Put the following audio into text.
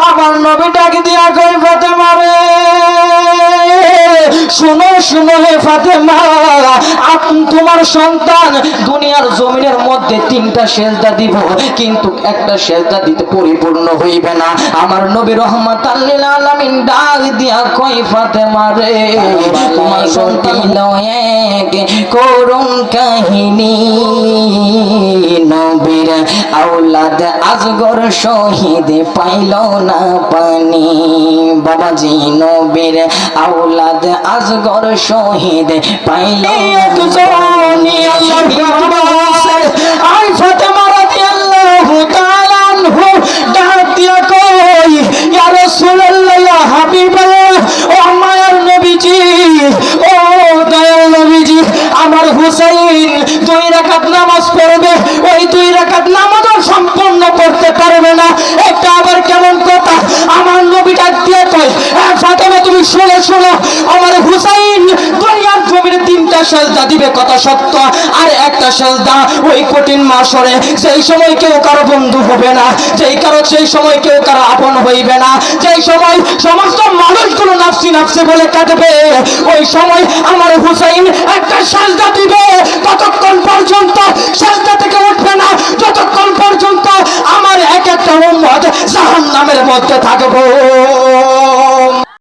আমার নবী ডাক দিয়া কই ফাতেমা রে শুনো শুনো হে ফাতেমা, তোমার সন্তান দুনিয়ার জমিনের মধ্যে 3টা সেজদা দিব, কিন্তু একটা সেজদা দিতে পরিপূর্ণ হইবে না। আমার নবী রহমাতাল লিল আলামিন ডাক দিয়া কই ফাতেমা রে তোমার সন্তান এক করুণ কাহিনী, নবীর আওলাদ আজগর শহীদ পাইল না পানি। বাবাজি নবীর আওলাদ আজগর শহীদ পাইল একজনই আই ফাতেমা রাদিয়াল্লাহু তাআলা আনহু ডাক দিয়া কই ইয়া রাসূলুল্লাহ ইয়া হাবিবাল্লাহ, ও মায়ার নবীজি, ও দয়াল নবীজি, আমার হুসাইন 2 রাকাত নামাজ পড়বে, ওই 2 রাকাত নামাজও সম্পূর্ণ করতে পারবে না। এটা আবার কেমন কথা? আমার নবী ডাক দিয়ে কয় ফাতেমা তুমি শুনে শোনো, আমার হুসাইন দুনিয়ার জমিনে 3টা সেজদা দিবে, কথা সত্য, আর একটা সেজদা ওই কঠিন মাশরে, সেই সময় কেউ কারো বন্ধু হবে না, সেই সময় কেউ কারো আপন হইবে না, যেই সময় সমস্ত মানুষগুলো নাফসি নাফসি বলে কাঁদবে, ওই সময় আমার হুসাইন একটা সেজদা দিবে, ততক্ষণ পর্যন্ত সেজদা থেকে উঠবে না যতক্ষণ পর্যন্ত আমার এক একটা উম্মত জাহান্নামের মধ্যে থাকবো।